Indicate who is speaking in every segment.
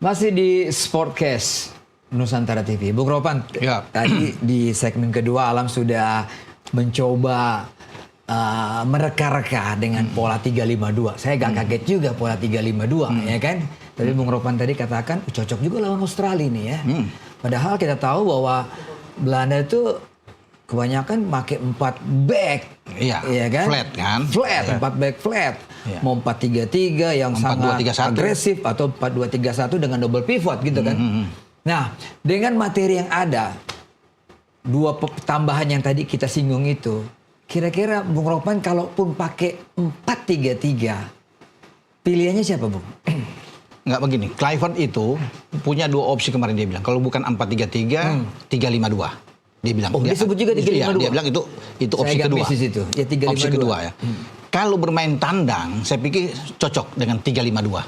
Speaker 1: Masih di Sportcast Nusantara TV. Bung Ropan,
Speaker 2: Ya.
Speaker 1: tadi di segmen kedua Alam sudah mencoba mereka-reka dengan pola 352. Saya gak kaget juga pola 352, ya kan? Tapi Bung Ropan tadi katakan cocok juga lawan Australia nih ya. Padahal kita tahu bahwa Belanda itu kebanyakan pakai 4 back.
Speaker 2: Iya,
Speaker 1: ya kan?
Speaker 2: flat kan?
Speaker 1: Flat, 4 back flat.
Speaker 2: Iya.
Speaker 1: Mau 4-3-3 yang
Speaker 2: 4-2-3-1.
Speaker 1: sangat agresif atau 4-2-3-1 dengan double pivot gitu kan. Nah, dengan materi yang ada, dua tambahan yang tadi kita singgung itu, kira-kira Bung Ropan kalaupun pakai 4-3-3, pilihannya siapa, Bung?
Speaker 2: Nggak begini, Clivert itu punya 2 opsi kemarin dia bilang. Kalau bukan 4-3-3, 3-5-2. Dia bilang.
Speaker 1: Oh, disebut juga 3-5-2.
Speaker 2: Iya, dia bilang itu opsi kedua.
Speaker 1: Saya situ. Ya, 3-5-2.
Speaker 2: Opsi kedua ya. Kalau bermain tandang, saya pikir cocok dengan 3-5-2.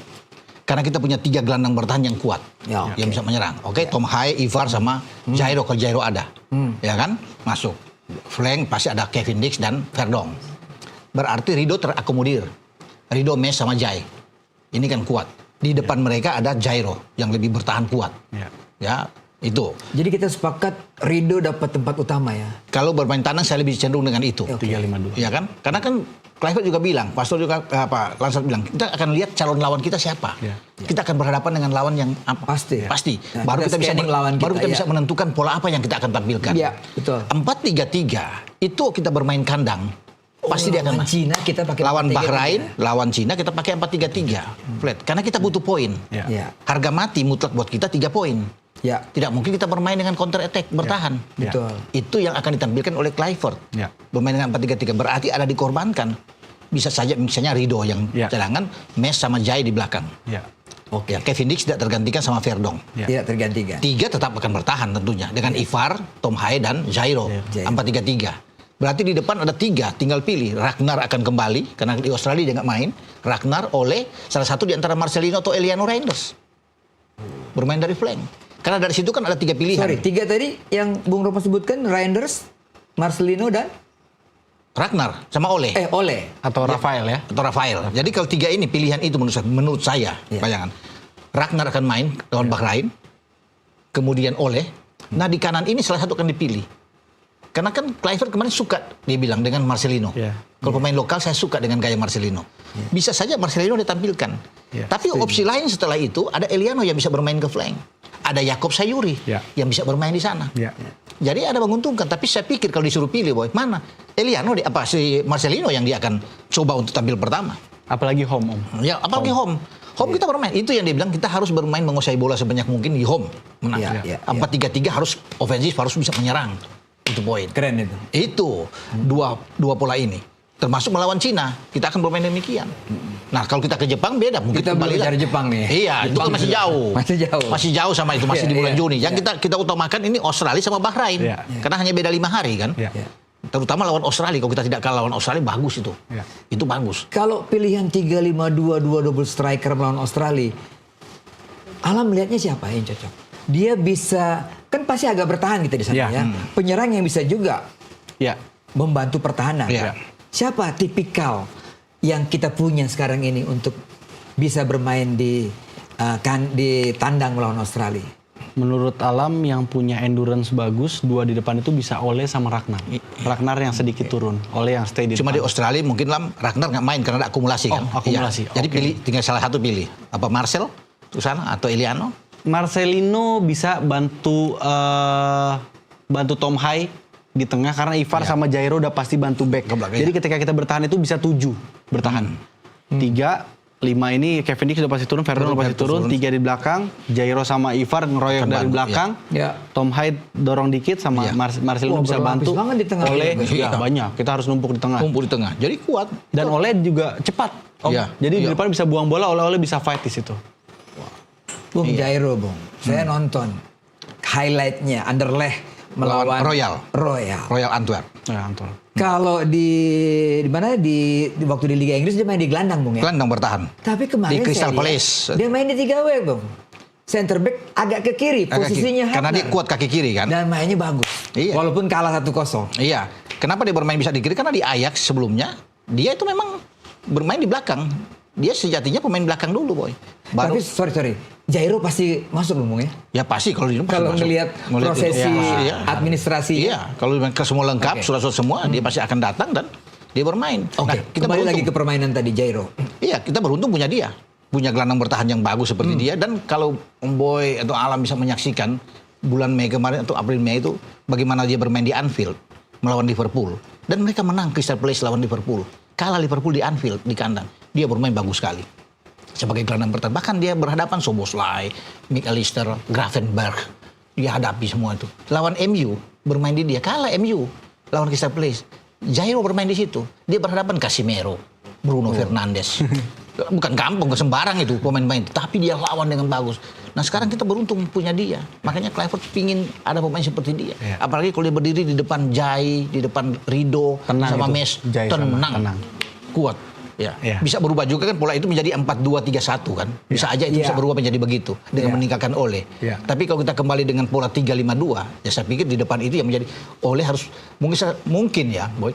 Speaker 2: Karena kita punya 3 gelandang bertahan yang kuat,
Speaker 1: Ya,
Speaker 2: yang bisa menyerang. Oke, Tom Haye, Ivar sama Jairo kalau Jairo ada, ya kan, masuk. Flank pasti ada Kevin Dix dan Verdong. Berarti Rido terakomodir. Rido, Mes sama Jai. Ini kan kuat. Di depan mereka ada Jairo yang lebih bertahan kuat. Ya, itu.
Speaker 1: Jadi kita sepakat Rido dapat tempat utama ya.
Speaker 2: Kalau bermain tandang saya lebih cenderung dengan itu.
Speaker 3: 3-5-2.
Speaker 2: Ya kan? Karena kan Clivert juga bilang, Pastor juga Lansat bilang, kita akan lihat calon lawan kita siapa.
Speaker 3: Ya.
Speaker 2: Kita akan berhadapan dengan lawan yang apa?
Speaker 1: Pasti.
Speaker 2: Pasti.
Speaker 1: Nah,
Speaker 2: baru
Speaker 1: kita
Speaker 2: kita bisa
Speaker 1: scanning lawan
Speaker 2: baru
Speaker 1: kita,
Speaker 2: kita
Speaker 1: ya.
Speaker 2: bisa menentukan pola apa yang kita akan tampilkan.
Speaker 1: Iya, betul.
Speaker 2: 4-3-3 itu kita bermain kandang. Pasti dia akan
Speaker 1: lawan Cina kita pakai
Speaker 2: lawan
Speaker 1: 4-3-3.
Speaker 2: Bahrain, lawan Cina kita pakai 4-3-3 flat. Karena kita butuh poin.
Speaker 3: Ya.
Speaker 1: Ya.
Speaker 2: Harga mati mutlak buat kita 3 poin.
Speaker 1: Ya,
Speaker 2: Tidak mungkin kita bermain dengan counter attack bertahan.
Speaker 3: Ya.
Speaker 1: betul.
Speaker 2: Itu yang akan ditampilkan oleh Clivert.
Speaker 3: Ya.
Speaker 2: Bermain dengan 4-3-3 berarti ada dikorbankan. Bisa saja misalnya Rido yang
Speaker 3: Ya.
Speaker 2: cadangan, Mes sama Jai di belakang.
Speaker 3: Ya.
Speaker 2: Oke. Ya, Kevin Dix tidak tergantikan sama Verdong.
Speaker 3: Ya.
Speaker 1: Tidak tergantikan.
Speaker 2: 3 tetap akan bertahan tentunya dengan Ivar, Tom Haye dan Jairo.
Speaker 1: Ya.
Speaker 2: 4-3-3. Berarti di depan ada 3, tinggal pilih. Ragnar akan kembali karena di Australia dia nggak main. Ragnar, Ole, salah satu di antara Marcelino atau Eliano Reinders. Bermain dari flank. Karena dari situ kan ada 3 pilihan.
Speaker 1: Sorry, 3 tadi yang Bung Ropan sebutkan, Reinders, Marcelino dan
Speaker 2: Ragnar sama Ole.
Speaker 1: Ole.
Speaker 3: Atau Rafael ya.
Speaker 2: Atau Rafael. Jadi kalau 3 ini pilihan itu menurut saya,
Speaker 1: Ya.
Speaker 2: bayangan. Ragnar akan main lawan Bahrain, kemudian Ole. Nah di kanan ini salah satu akan dipilih. Karena kan Clivert kemarin suka, dia bilang, dengan Marcelino.
Speaker 3: Ya.
Speaker 2: Kalau pemain lokal saya suka dengan gaya Marcelino. Bisa saja Marcelino ditampilkan.
Speaker 3: Ya,
Speaker 2: Tapi opsi lain setelah itu ada Eliano yang bisa bermain ke flank. Ada Jakob Sayuri
Speaker 3: Ya.
Speaker 2: yang bisa bermain di sana.
Speaker 3: Ya.
Speaker 2: Jadi ada menguntungkan, tapi saya pikir kalau disuruh pilih, boy, mana Eliano si Marcelino yang dia akan coba untuk tampil pertama.
Speaker 3: Apalagi home, Om.
Speaker 2: Ya, apalagi home. Home kita bermain. Itu yang dia bilang kita harus bermain menguasai bola sebanyak mungkin di home. Menang.
Speaker 1: Ya, ya,
Speaker 2: 4-3-3 harus ofensif, harus bisa menyerang. Itu poin.
Speaker 1: Keren itu.
Speaker 2: Itu dua pola ini. Termasuk melawan Cina, kita akan bermain demikian. Nah, kalau kita ke Jepang beda, mungkin
Speaker 1: Kita belum
Speaker 2: kembali
Speaker 1: bicara
Speaker 2: lah.
Speaker 1: Jepang nih.
Speaker 2: Iya, itu
Speaker 1: Jepang
Speaker 2: kan masih jauh.
Speaker 1: Masih jauh.
Speaker 2: Masih jauh sama itu, masih
Speaker 1: Iya,
Speaker 2: di bulan
Speaker 1: iya,
Speaker 2: Juni. Yang
Speaker 1: iya.
Speaker 2: kita utamakan ini Australia sama Bahrain.
Speaker 3: Iya.
Speaker 2: Karena hanya beda 5 hari kan.
Speaker 3: Ya.
Speaker 1: Ya.
Speaker 2: Terutama lawan Australia, kalau kita tidak kalah lawan Australia bagus itu.
Speaker 3: Ya.
Speaker 2: Itu bagus.
Speaker 1: Kalau pilihan 3-5-2, 2 double striker melawan Australia, Alam melihatnya siapa yang cocok? Dia bisa, kan pasti agak bertahan kita di sana
Speaker 3: Ya.
Speaker 1: ya. Penyerang yang bisa juga
Speaker 3: Ya.
Speaker 1: membantu pertahanan.
Speaker 2: Ya.
Speaker 1: Siapa tipikal yang kita punya sekarang ini untuk bisa bermain di tandang melawan Australia?
Speaker 3: Menurut Alam yang punya endurance bagus, 2 di depan itu bisa Ole sama Ragnar. Ragnar yang sedikit turun, Ole yang stay di
Speaker 2: Cuma di
Speaker 3: depan.
Speaker 2: Australia mungkin Ragnar nggak main karena ada akumulasi kan.
Speaker 3: Oh, akumulasi.
Speaker 2: Iya. Jadi
Speaker 3: Oke.
Speaker 2: tinggal salah satu pilih. Apa Marcel ke sana atau Eliano?
Speaker 3: Marcelino bisa bantu Tom Haye di tengah karena Ivar sama Jairo udah pasti bantu back.
Speaker 2: Ke belakang,
Speaker 3: Jadi
Speaker 2: ya.
Speaker 3: ketika kita bertahan itu bisa 7 bertahan. 3, 5 ini Kevin Dix udah pasti turun, Verdon udah pasti turun, 3 di belakang, Jairo sama Ivar ngeroyok
Speaker 2: Akan
Speaker 3: dari
Speaker 2: bantu,
Speaker 3: belakang.
Speaker 1: ya.
Speaker 3: Tom Haye dorong dikit sama
Speaker 2: Iya.
Speaker 3: Marcelino
Speaker 1: Wah,
Speaker 3: bisa
Speaker 1: berlapis
Speaker 3: bantu.
Speaker 1: banget di tengah.
Speaker 3: Ole
Speaker 2: Iya.
Speaker 3: ya banyak, kita harus numpuk di tengah.
Speaker 2: Kumpul di tengah. Jadi kuat.
Speaker 3: Dan Ole juga cepat. Om.
Speaker 2: Iya.
Speaker 3: Jadi di
Speaker 2: Iya.
Speaker 3: depan bisa buang bola, Ole bisa fight di situ.
Speaker 1: Bung Jairo, Bung. Saya nonton highlightnya Anderlecht melawan
Speaker 2: Royal Antwerp.
Speaker 3: Ya, Anton.
Speaker 1: Kalau di mana di waktu di Liga Inggris dia main di gelandang, Bung ya.
Speaker 2: Gelandang bertahan.
Speaker 1: Tapi kemarin
Speaker 2: Di Crystal
Speaker 1: saya lihat,
Speaker 2: Palace.
Speaker 1: dia main di 3W, Bung. Center back agak ke kiri, posisinya
Speaker 2: Karena dia
Speaker 1: Hafner.
Speaker 2: kuat kaki kiri kan.
Speaker 1: Dan mainnya bagus.
Speaker 2: Iya.
Speaker 1: Walaupun kalah 1-0.
Speaker 2: Iya. Kenapa dia bermain bisa di kiri? Karena di Ajax sebelumnya dia itu memang bermain di belakang. dia sejatinya pemain belakang dulu, Boy. Baru
Speaker 1: Tapi sorry, Jairo pasti masuk Bung ya?
Speaker 2: ya pasti kalau di
Speaker 1: Kalau ngelihat prosesi administrasi.
Speaker 2: Iya, kalau ke semua lengkap, surat-surat semua, dia pasti akan datang dan dia bermain.
Speaker 1: Oke,
Speaker 2: kita
Speaker 1: kembali
Speaker 2: beruntung.
Speaker 1: lagi ke permainan tadi Jairo.
Speaker 2: Iya, kita beruntung punya dia. Punya gelandang bertahan yang bagus seperti dia. Dan kalau Om Boy atau Alam bisa menyaksikan bulan Mei kemarin atau April Mei itu bagaimana dia bermain di Anfield melawan Liverpool. Dan mereka menang Crystal Palace lawan Liverpool. Kalah Liverpool di Anfield, di kandang. Dia bermain bagus sekali. Sebagai gelandang bertahan. Bahkan dia berhadapan Szoboszlai, McAllister, Gravenberch. Dia hadapi semua itu. Lawan MU, bermain di dia. Kalah MU lawan Crystal Palace. Jairo bermain di situ. Dia berhadapan Casemiro, Bruno Fernandes. Bukan gampang, gak sembarang itu pemain-pemain. Tapi dia lawan dengan bagus. Nah sekarang kita beruntung punya dia. Makanya Kluivert pingin ada pemain seperti dia.
Speaker 3: Ya.
Speaker 2: Apalagi kalau dia berdiri di depan Jai, di depan Rido,
Speaker 3: Tenang
Speaker 2: sama
Speaker 3: itu.
Speaker 2: Mes.
Speaker 3: Jai
Speaker 2: Tenang. Kuat. Ya.
Speaker 3: Ya.
Speaker 2: Bisa berubah juga kan pola itu menjadi 4-2-3-1 kan. Bisa aja itu
Speaker 1: Ya.
Speaker 2: bisa berubah menjadi begitu. Dengan meningkatkan Ole.
Speaker 3: Ya.
Speaker 2: Tapi kalau kita kembali dengan pola 3-5-2. Ya saya pikir di depan itu yang menjadi Ole harus mungkin ya Boy.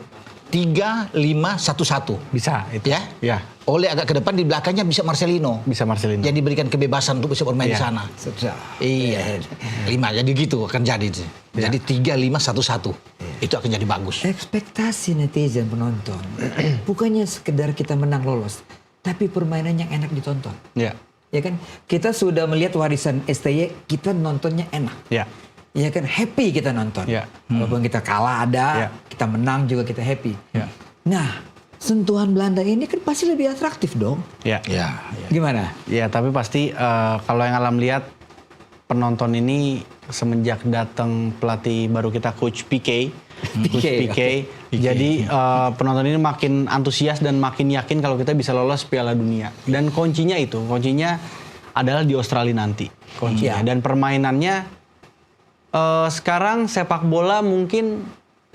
Speaker 2: 3-5-1-1.
Speaker 3: Bisa itu.
Speaker 2: Ya.
Speaker 3: Ya.
Speaker 2: Oleh agak ke depan di belakangnya bisa Marcelino.
Speaker 3: Bisa Marcelino.
Speaker 2: Jadi diberikan kebebasan untuk bisa bermain di
Speaker 3: Iya.
Speaker 2: sana.
Speaker 1: Sudah.
Speaker 2: Iya. 5 jadi gitu akan jadi. Jadi 3-5-1-1. Itu akan jadi bagus.
Speaker 1: Ekspektasi netizen penonton bukannya sekedar kita menang lolos, tapi permainan yang enak ditonton.
Speaker 3: Ya.
Speaker 1: Ya kan? Kita sudah melihat warisan STY, kita nontonnya enak.
Speaker 3: Ya.
Speaker 1: Ya kan? Happy kita nonton.
Speaker 3: Ya.
Speaker 1: Walaupun kita kalah ada,
Speaker 3: Ya.
Speaker 1: kita menang juga kita happy.
Speaker 3: Ya.
Speaker 1: Nah, sentuhan Belanda ini kan pasti lebih atraktif dong.
Speaker 3: Ya.
Speaker 2: Ya.
Speaker 1: Gimana?
Speaker 3: Ya, tapi pasti kalau yang Alam lihat penonton ini semenjak datang pelatih baru kita Coach PK, Coach PK, jadi penonton ini makin antusias dan makin yakin kalau kita bisa lolos Piala Dunia. Dan kuncinya adalah di Australia nanti. Kuncinya.
Speaker 1: Ya.
Speaker 3: Dan permainannya sekarang sepak bola mungkin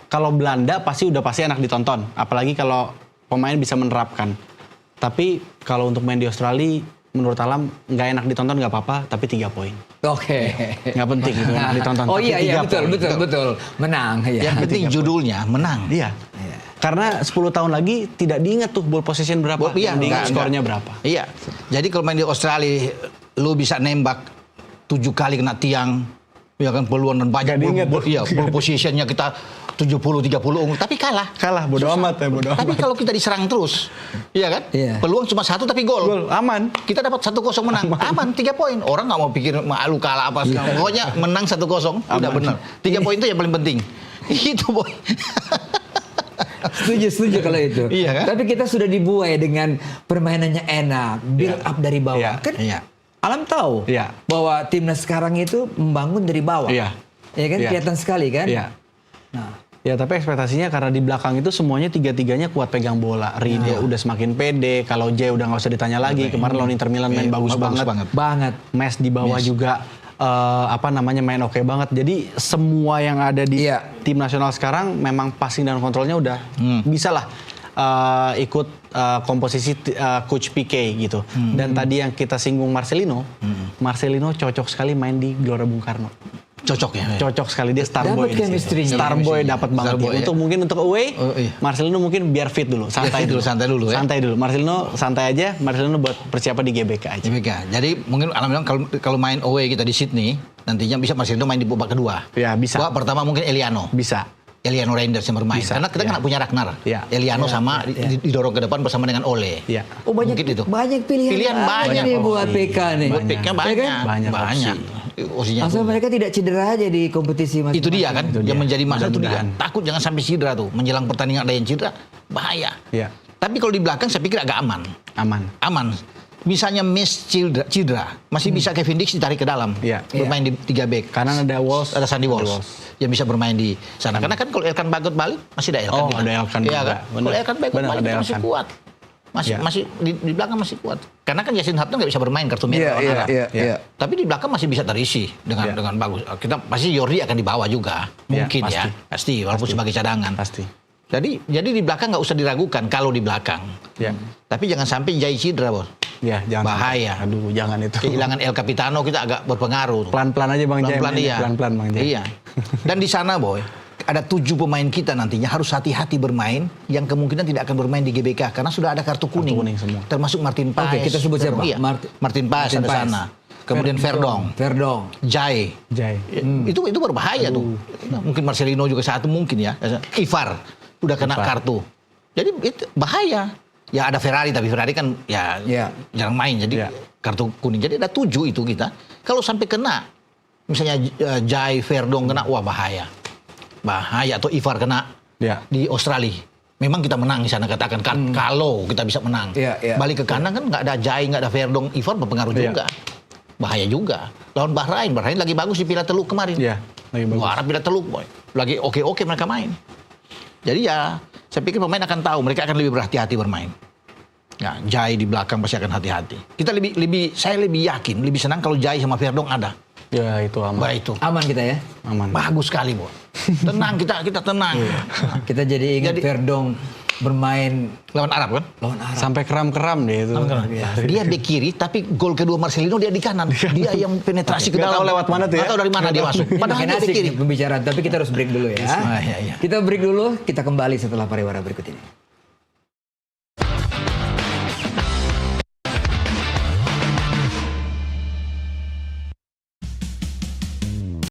Speaker 3: kalau Belanda pasti enak ditonton, apalagi kalau pemain bisa menerapkan. Tapi kalau untuk main di Australia, menurut Alam nggak enak ditonton nggak apa-apa, tapi 3 poin.
Speaker 1: Oke.
Speaker 3: Nggak penting itu enak ditonton.
Speaker 1: Oh
Speaker 3: tapi
Speaker 1: iya
Speaker 3: 3
Speaker 1: betul,
Speaker 3: poin.
Speaker 1: betul. Menang ya.
Speaker 2: Yang penting judulnya menang.
Speaker 3: Iya. Karena 10 tahun lagi tidak diingat tuh ball possession berapa,
Speaker 2: Iya,
Speaker 3: yang diingat
Speaker 2: enggak.
Speaker 3: skornya berapa.
Speaker 2: Iya. Jadi kalau main di Australia, lu bisa nembak 7 kali kena tiang, ya kan peluang dan banyak.
Speaker 3: Nggak diingat tuh.
Speaker 2: Iya, ball positionnya kita 70-30 unggul, tapi kalah.
Speaker 3: Kalah, bodo amat ya, bodo
Speaker 2: Tapi
Speaker 3: amat.
Speaker 2: kalau kita diserang terus, iya kan?
Speaker 1: Iya.
Speaker 2: Peluang cuma 1 tapi gol.
Speaker 3: Gol, aman.
Speaker 2: Kita dapat 1-0 menang. Aman 3 poin. Orang nggak mau pikir malu kalah apa segala. Pokoknya menang 1-0 udah
Speaker 3: Aman.
Speaker 2: benar. 3 poin itu yang paling penting. Itu boy.
Speaker 1: Setuju kalau itu.
Speaker 2: Iya kan?
Speaker 1: Tapi kita sudah dibuai dengan permainannya enak, build up dari bawah.
Speaker 3: Iya.
Speaker 1: Kan
Speaker 2: Iya.
Speaker 1: Alam tahu
Speaker 3: Iya.
Speaker 1: bahwa timnas sekarang itu membangun dari bawah.
Speaker 3: Iya.
Speaker 1: Ya kan
Speaker 3: Iya.
Speaker 1: kelihatan sekali kan?
Speaker 3: Iya.
Speaker 1: Nah,
Speaker 3: Ya tapi ekspektasinya karena di belakang itu semuanya tiga-tiganya kuat pegang bola. Rido udah semakin pede, kalau Jay udah nggak usah ditanya lagi. Kemarin lawan Inter Milan main bagus banget.
Speaker 1: banget.
Speaker 3: Mes di bawah juga main oke banget. Jadi semua yang ada di
Speaker 1: Iya.
Speaker 3: tim nasional sekarang memang passing dan kontrolnya udah bisa lah ikut komposisi Coach PK gitu. Dan tadi yang kita singgung Marcelino, Marcelino cocok sekali main di Gelora Bung Karno.
Speaker 2: Cocok ya.
Speaker 3: Cocok sekali dia star
Speaker 1: Dapat
Speaker 3: boy. di situ.
Speaker 1: chemistry-nya.
Speaker 3: Star boy dapat banget
Speaker 2: Star boy,
Speaker 3: dia.
Speaker 2: ya.
Speaker 3: Mungkin untuk away,
Speaker 2: Oh, iya.
Speaker 3: Marcelino mungkin biar fit dulu, santai
Speaker 2: Fit dulu,
Speaker 3: dulu.
Speaker 2: santai dulu ya.
Speaker 3: Santai dulu. Marcelino santai aja. Marcelino buat persiapan di GBK aja.
Speaker 2: GBK. Jadi mungkin Alam bilang kalau main away kita di Sydney, nantinya bisa Marcelino main di babak kedua.
Speaker 3: Ya, bisa.
Speaker 2: Babak pertama mungkin Eliano.
Speaker 3: Bisa.
Speaker 2: Eliano Reinders yang bermain.
Speaker 3: Bisa,
Speaker 2: Karena kita
Speaker 3: ya.
Speaker 2: nggak punya Ragnar.
Speaker 3: Ya.
Speaker 2: Eliano sama didorong ke depan bersama dengan Ole.
Speaker 3: Ya.
Speaker 1: Oh banyak
Speaker 2: Mungkin itu.
Speaker 1: banyak pilihan.
Speaker 2: Pilihan banyak.
Speaker 1: nih buat PK nih.
Speaker 2: Buat picknya
Speaker 3: Banyak.
Speaker 2: banyak.
Speaker 3: Banyak
Speaker 2: Osinya
Speaker 1: Asal mereka tidak cedera aja di kompetisi masing-masing.
Speaker 2: itu dia kan
Speaker 3: Itu
Speaker 2: yang
Speaker 3: dia.
Speaker 2: menjadi masalah itu dia.
Speaker 3: Mudah-mudahan.
Speaker 2: Takut jangan sampai cedera tuh. Menjelang pertandingan ada yang cedera, bahaya.
Speaker 3: Ya.
Speaker 2: Tapi kalau di belakang saya pikir agak aman.
Speaker 3: Aman.
Speaker 2: Misalnya Mes cedera, masih bisa Kevin Dix ditarik ke dalam.
Speaker 3: Iya.
Speaker 2: Bermain di 3 back.
Speaker 3: Karena ada Walsh,
Speaker 2: Ada Sandy Walsh yang bisa bermain di sana. Karena kan kalau Elkan Bagot balik masih ada Elkan.
Speaker 3: Oh,
Speaker 2: di sana.
Speaker 3: ada Elkan
Speaker 2: Iya
Speaker 3: juga.
Speaker 2: kan?
Speaker 3: Benar.
Speaker 2: Kalau Elkan Bagot
Speaker 3: Benar,
Speaker 2: balik
Speaker 3: ada
Speaker 2: kita masih
Speaker 3: Elkan.
Speaker 2: kuat.
Speaker 3: Iya.
Speaker 2: Masih di belakang masih kuat. Karena kan Yasin Hapton nggak bisa bermain kartu merah lawan Arab.
Speaker 3: iya.
Speaker 2: Tapi di belakang masih bisa terisi dengan bagus. Kita pasti Jordi akan dibawa juga. Mungkin
Speaker 3: Iya,
Speaker 2: pasti walaupun sebagai cadangan.
Speaker 3: Pasti.
Speaker 2: Jadi di belakang nggak usah diragukan kalau di belakang.
Speaker 3: Ya.
Speaker 2: Tapi jangan sampai Jai cedera, Bos.
Speaker 3: Ya, jangan.
Speaker 2: Bahaya.
Speaker 3: sampai. Aduh, jangan itu.
Speaker 2: Kehilangan El Capitano kita agak berpengaruh.
Speaker 3: Pelan-pelan aja Bang Jay.
Speaker 2: Pelan-pelan
Speaker 3: mainnya.
Speaker 2: iya.
Speaker 3: Pelan-pelan Bang Jay.
Speaker 2: Iya. Dan di sana, Boy, ada 7 pemain kita nantinya harus hati-hati bermain yang kemungkinan tidak akan bermain di GBK karena sudah ada kartu kuning.
Speaker 3: Semua.
Speaker 2: Termasuk Martin Paes.
Speaker 1: Oke, kita sebut siapa?
Speaker 2: Iya. Martin Paes
Speaker 1: Martin
Speaker 2: ada
Speaker 1: Paes.
Speaker 2: sana. Kemudian Verdong, Jai. Itu berbahaya tuh. Nah, mungkin Marcelino juga satu mungkin ya. Ivar udah kena kartu. Jadi itu bahaya. Ya ada Ferrari, tapi Ferrari kan ya jarang main, jadi kartu kuning. Jadi ada 7 itu kita. Kalau sampai kena, misalnya Jai, Verdong kena, wah bahaya. Bahaya, atau Ivar kena di Australia. Memang kita menang di sana, katakan kalau kita bisa menang. Balik ke kanan kan nggak ada Jai, nggak ada Verdong, Ivar berpengaruh juga. Bahaya juga. Lawan Bahrain lagi bagus di Piala Teluk kemarin.
Speaker 3: Lagi bagus.
Speaker 2: Wah, Piala Teluk boy. Lagi oke mereka main. Jadi ya, saya pikir pemain akan tahu, mereka akan lebih berhati-hati bermain. Ya, Jai di belakang pasti akan hati-hati. Saya lebih yakin, lebih senang kalau Jai sama Verdong ada.
Speaker 3: Ya itu aman.
Speaker 2: Baik itu.
Speaker 1: Aman kita ya.
Speaker 3: Aman.
Speaker 2: Bagus sekali, Boy. Tenang kita tenang.
Speaker 1: Kita jadi ingat Verdong bermain
Speaker 2: lawan Arab kan?
Speaker 1: lawan Arab.
Speaker 3: Sampai keram-keram deh itu.
Speaker 2: Dia di kiri, tapi gol kedua Marcelino dia di kanan. Dia yang penetrasi ke
Speaker 3: Nggak
Speaker 2: dalam.
Speaker 3: tahu lewat mana tuh ya?
Speaker 2: Nggak tahu dari mana dia masuk. Padahal
Speaker 1: Makin
Speaker 2: dia di
Speaker 1: asik
Speaker 2: kiri.
Speaker 1: nih pembicaraan, tapi kita harus break dulu ya.
Speaker 2: Iya.
Speaker 1: Kita break dulu, kita kembali setelah pariwara berikut ini.